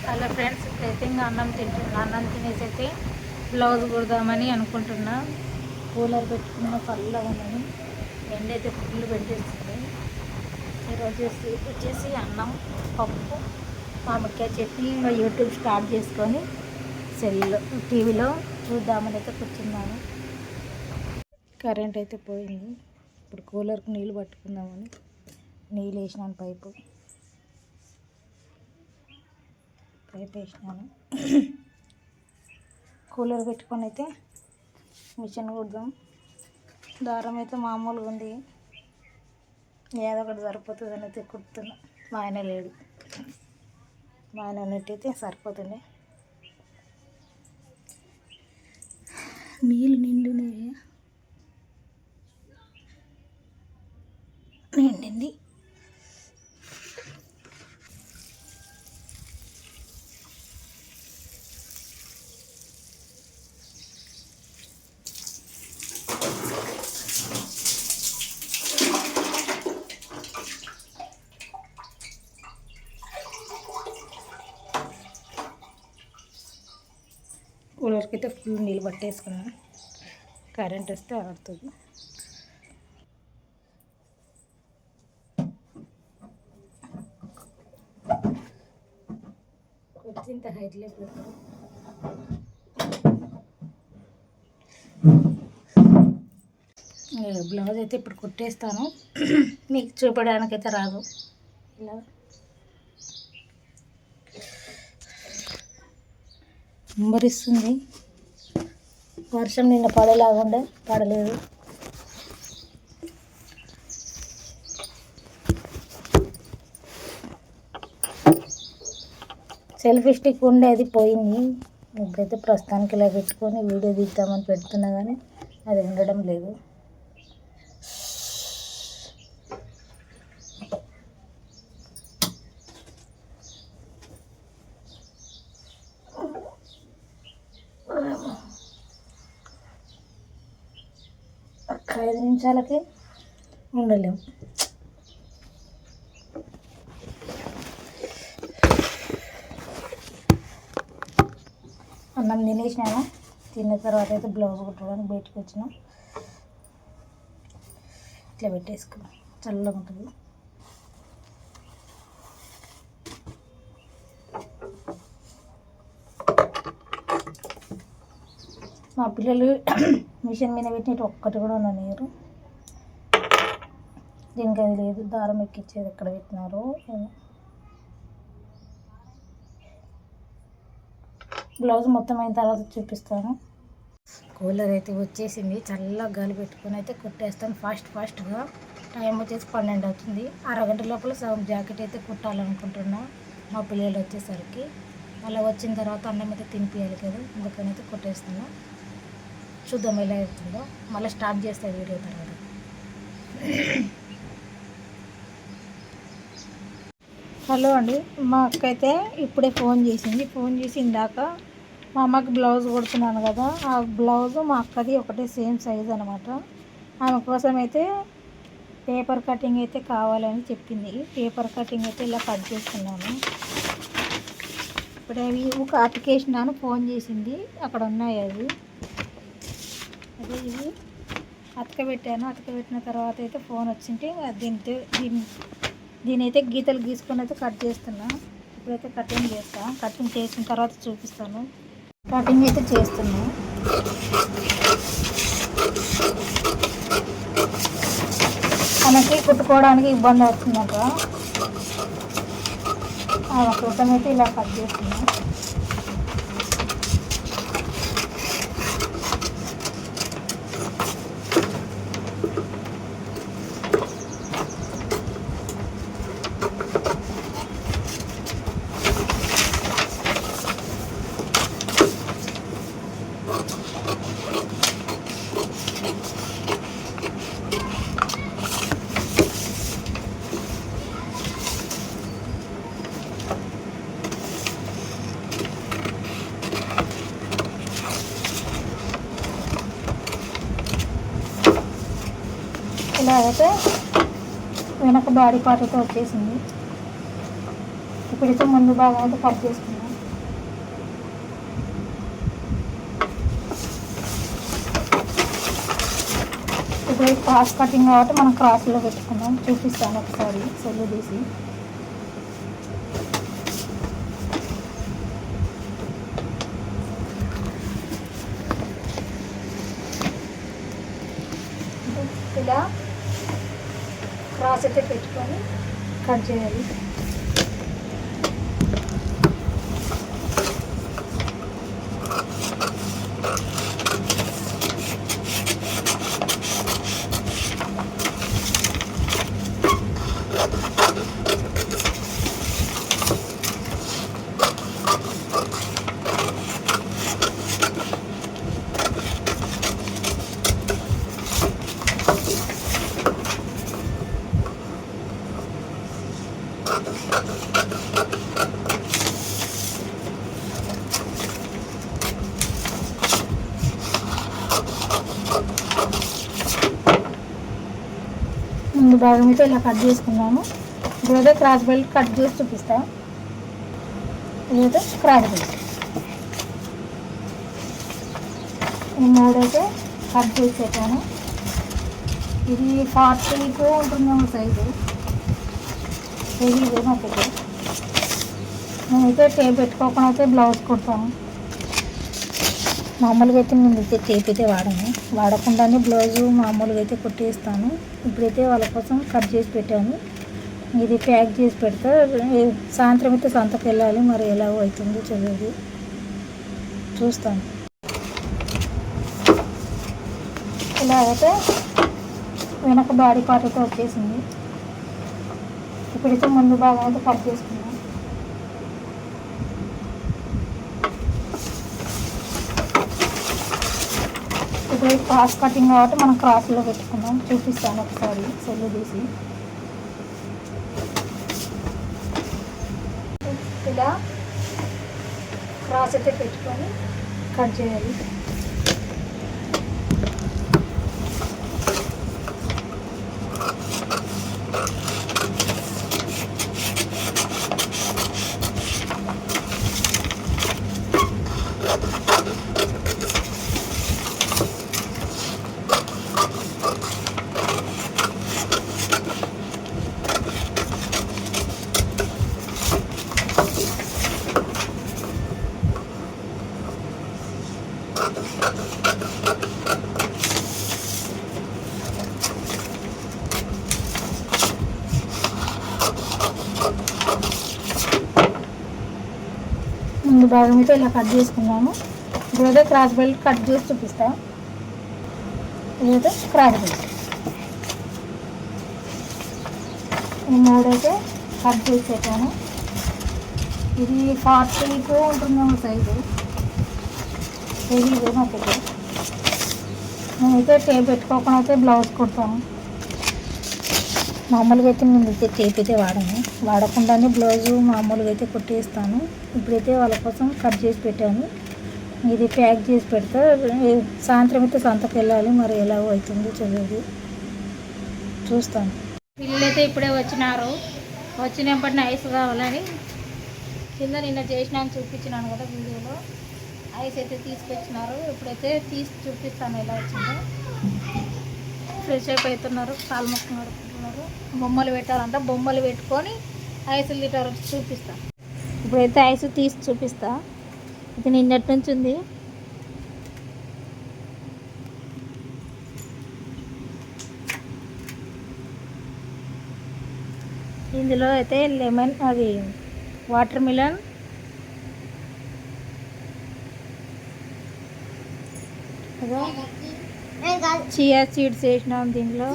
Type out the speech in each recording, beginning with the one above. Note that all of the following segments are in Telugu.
హలో ఫ్రెండ్స్, ఇప్పుడైతే ఇంకా అన్నం తినేసి అయితే బ్లౌజ్ కుడదామని అనుకుంటున్నా. కూలర్ పెట్టుకున్న పళ్ళలో ఉన్నది, ఎండ అయితే ఫుల్ పెట్టేస్తుంది. ఈరోజు వచ్చేసి అన్నం, పప్పు, మామిడికాయ చట్నీ. ఇంకా యూట్యూబ్ స్టార్ట్ చేసుకొని టీవీలో చూద్దామని అయితే కూర్చున్నాను. కరెంట్ అయితే పోయింది. ఇప్పుడు కూలర్కి నీళ్ళు పట్టుకుందామని నీళ్ళు వేసినాను, పైపు వేసినాను. కూలర్ పెట్టుకొని అయితే మిషన్ కుడదాం. దారం అయితే మామూలుగా ఉంది, ఏదో ఒకటి సరిపోతుందని అయితే కుడుతున్నా. మా ఆయన లేడు, మా ఆయన ఉన్నట్టయితే సరిపోతుంది. నీళ్ళు నిండింది. కూలర్కి అయితే ఫుల్ నీళ్ళు పట్టేసుకున్నాను. కరెంట్ వస్తే ఆడుతుంది. ఇంత హైట్ లేదు. బ్లౌజ్ అయితే ఇప్పుడు కుట్టేస్తాను. మీకు చూపడానికైతే రాదు. ఇలా అంబరిస్తుంది. వర్షం నిన్న పడేలాగుండే, పడలేదు. సెల్ఫీ స్టిక్ ఉండే, అది పోయింది. ఇప్పుడైతే ప్రస్తుతానికి ఇలా పెట్టుకొని వీడియో తీద్దామని పెడుతున్నా, కానీ అది ఉండడం లేదు. ఒక 5 నిమిషాలకి ఉండలేము. అన్నం తినేసినాను. తిన్న తర్వాత అయితే బ్లౌజ్ కుట్టడానికి బయటకు వచ్చినాం. ఇట్లా పెట్టేసుకున్నాం, చల్లగా ఉంటుంది. మా పిల్లలు మిషన్ మీద పెట్టినట్టు ఒక్కటి కూడా నీరు. దీనికి అది లేదు, దారం ఎక్కించేది ఎక్కడ పెట్టినారు. బ్లౌజ్ మొత్తం అయిన తర్వాత చూపిస్తాను. కూలర్ అయితే వచ్చేసింది. చల్లగా గాలి పెట్టుకొని అయితే కుట్టేస్తాను ఫాస్ట్గా. టైం వచ్చేసి 12 అవుతుంది. అరగంట లోపల సగం జాకెట్ అయితే కుట్టాలనుకుంటున్నా. మా పిల్లలు వచ్చేసరికి మళ్ళీ వచ్చిన తర్వాత అన్నం అయితే తినిపించాలి కదా, అందుకని అయితే కుట్టేస్తాను. చూద్దాం ఎలా అవుతుందో. మళ్ళీ స్టార్ట్ చేస్తాను వీడియో తర్వాత. హలో అండి, మా అక్క అయితే ఇప్పుడే ఫోన్ చేసి ఇందాక మా అమ్మకి బ్లౌజ్ కుడుతున్నాను కదా, ఆ బ్లౌజు మా అక్కది ఒకటే సేమ్ సైజ్ అనమాట. ఆమె కోసం అయితే పేపర్ కటింగ్ అయితే కావాలని చెప్పింది. పేపర్ కటింగ్ అయితే ఇలా కట్ చేస్తున్నాను. ఇప్పుడు అవి ఒక అతికేసినాను. ఫోన్ చేసింది, అక్కడ ఉన్నాయి అవి. అదే ఇవి అతకబెట్టాను. అతకబెట్టిన తర్వాత అయితే ఫోన్ వచ్చింటే దీనైతే గీతలు గీసుకొని అయితే కట్ చేస్తున్నా. ఇప్పుడైతే కటింగ్ చేస్తాను. కటింగ్ చేసిన తర్వాత చూపిస్తాను. కటింగ్ అయితే చేస్తున్నా. మనకి కుట్టుకోవడానికి ఇబ్బంది అవుతుందట, ఆ కోసం అయితే ఇలా కట్ చేస్తున్నా. ఇలా అయితే వెనక బాడీ పార్ట్ అయితే వచ్చేసింది. ఇప్పుడైతే ముందు భాగం అయితే కట్ చేసుకున్నాం. ఇప్పుడు క్రాస్ కటింగ్ కాబట్టి మనం క్రాస్లో పెట్టుకుందాం. చూపిస్తాను ఒకసారి సెల్లు తీసి. ఇలా క్రాస్ అయితే పెట్టుకొని కట్ చేయాలి. ముందు భాగం అయితే ఇలా కట్ చేసుకున్నాము. ఇప్పుడైతే క్రాస్ బెల్ట్ కట్ చేసి చూపిస్తాం. ఇదైతే క్రాస్ బెల్ట్ ఈ మూడైతే కట్ చేసి పెట్టాను. ఇది 42 ఉంటుందేమో సైజు. హెవీ నాకైతే నేనైతే టేప్ పెట్టుకోకుండా అయితే బ్లౌజ్ కుడతాను. మామూలుగా అయితే నేను అయితే టేప్ అయితే వాడకుండానే బ్లౌజు మామూలుగా అయితే కుట్టేస్తాను. ఇప్పుడైతే వాళ్ళ కోసం కట్ చేసి పెట్టాను. ఇది ప్యాక్ చేసి పెడితే సాయంత్రం అయితే సంతకు వెళ్ళాలి. మరి ఎలా అవుతుందో చదివి చూస్తాను. ఇలాగైతే వెనక బాడీ పార్ట్ అయితే వచ్చేసింది. ఇప్పుడైతే ముందు భాగం అయితే కట్ చేసుకున్నాను. ఇప్పుడు క్రాస్ కటింగ్ కాబట్టి మనం క్రాస్లో పెట్టుకుందాం. చూపిస్తాను ఒకసారి సెల్లు తీసి. ఇలా క్రాస్ అయితే పెట్టుకొని కట్ చేయాలి. ముందు భాగం అయితే ఇలా కట్ చేసుకున్నాము. ఇప్పుడైతే క్రాస్ బెల్ట్ కట్ చేసి చూపిస్తాం. ఇదైతే క్రాస్ బెల్ట్ ఈ మూడైతే కట్ చేసి పెట్టాను. ఇది 42 ఉంటుందేమో సైజు. హెవీ నాకైతే నేనైతే టేప్ పెట్టుకోకుండా అయితే బ్లౌజ్ కుడతాను. మామూలుగా అయితే నేను అయితే టేప్ అయితే వాడకుండానే బ్లౌజు మామూలుగా అయితే కుట్టేస్తాను. ఇప్పుడైతే వాళ్ళ కోసం కట్ చేసి పెట్టాను. ఇది ప్యాక్ చేసి పెడితే సాయంత్రం అయితే సంతకు వెళ్ళాలి. మరి ఎలా అవుతుందో చదివి చూస్తాను. పిల్లలైతే ఇప్పుడే వచ్చినారు. వచ్చినప్పటి ఐస్ కావాలని కింద నిన్న చేసినాను చూపించినాను కదా వీడియోలో. ఐస్ అయితే తీసుకొచ్చినారు. ఇప్పుడైతే తీసి చూపిస్తాను ఎలా వచ్చిందో. ఫ్రెష్ అప్ అవుతున్నారు. కాలు మొక్కలు నడుపుతున్నారు. బొమ్మలు పెట్టాలంట. బొమ్మలు పెట్టుకొని ఐస్ లీటర్ చూపిస్తా. ఇప్పుడైతే ఐస్ తీసి చూపిస్తా. ఇది నిన్నటి నుంచి ఉంది. ఇందులో అయితే లెమన్, అది వాటర్ మిలన్, చియా సీడ్స్ వేసినాను. దీంట్లో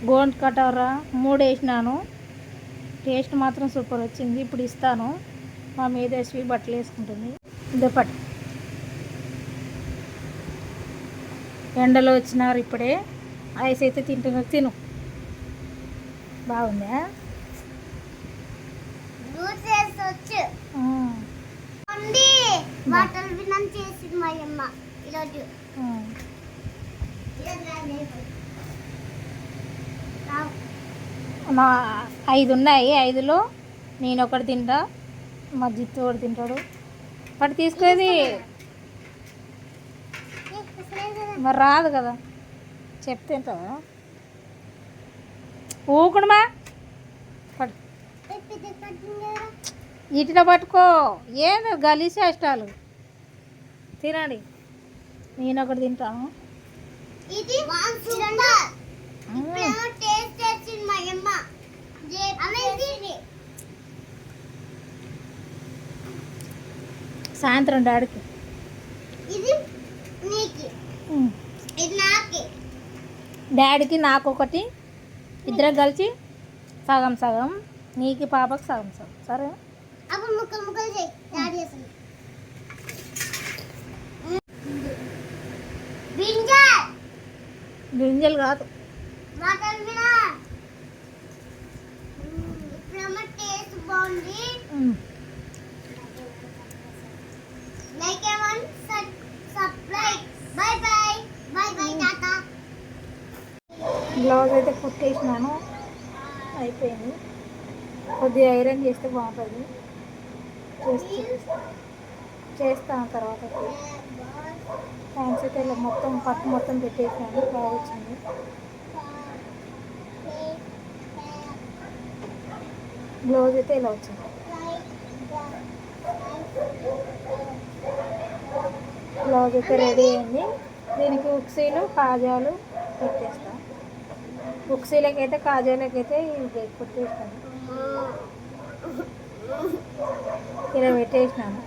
గోండ్ కటోరా 3 వేసినాను. టేస్ట్ మాత్రం సూపర్ వచ్చింది. ఇప్పుడు ఇస్తాను. మా మీద వేసి బట్టలు వేసుకుంటుంది. దుప్పటి ఎండలో వచ్చినారు. ఇప్పుడే ఐస్ అయితే తింటున్నారు. తిను. బాగుందా? నా 5 ఉన్నాయి. 5లో నేను ఒకటి తింటా. మా జిత్తు ఒకటి తింటాడు. వాటి తీసుకునేది మరి రాదు కదా. చెప్తే ఏంటో ఊకుడుమా పడు ఇట్లా పట్టుకో ఏంది గలీజ్ చేష్టాలు తినండి నేను ఒకటి తింటాను ఇది టేస్ట్ చేసింది మా అమ్మ సాయంత్రం డాడీకి ఇది నీకి ఇది నాకి డాడీకి నాకు ఒకటి ఇద్దరం కలిసి సగం సగం నీకు పాపకి సగం సగం సరే అప్పుడు ముక్కలు ముక్కలు చేయి డాడీ అసలు బ్రింజాల్ గింజలు కాదు వాటర్ మిలన్ ఇప్పుడు టేస్ట్ బాగుంది లైక్ ఎవన్ subscribe bye bye bye bye టాటా బ్లౌజ్ అయితే కుట్టేసినాను అయిపోయింది కొద్దిగా ఐరన్ చేస్తే బాగుంటుంది చేస్తాను తర్వాత హ్యాండ్స్ అయితే ఇలా మొత్తం పట్టు మొత్తం పెట్టేసాను బాగా వచ్చింది బ్లౌజ్ అయితే ఇలా వచ్చింది బ్లౌజ్ అయితే రెడీ అయింది దీనికి ఉక్సీలు కాజాలు పెట్టేస్తాను ఉక్సీలకైతే కాజాలకైతే ఇవి పెట్టేస్తాను ఇలా పెట్టేసినాను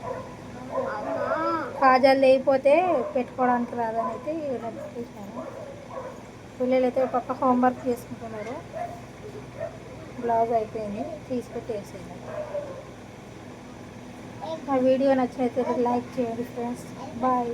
కాజాలు లేకపోతే పెట్టుకోవడానికి రాదని అయితే ఇలా పెట్టేసినాను పిల్లలు అయితే పక్క హోంవర్క్ చేసుకుంటున్నారు బ్లౌజ్ అయిపోయింది తీసి పెట్టేసాను మా వీడియో నచ్చినైతే లైక్ చేయండి ఫ్రెండ్స్ బాయ్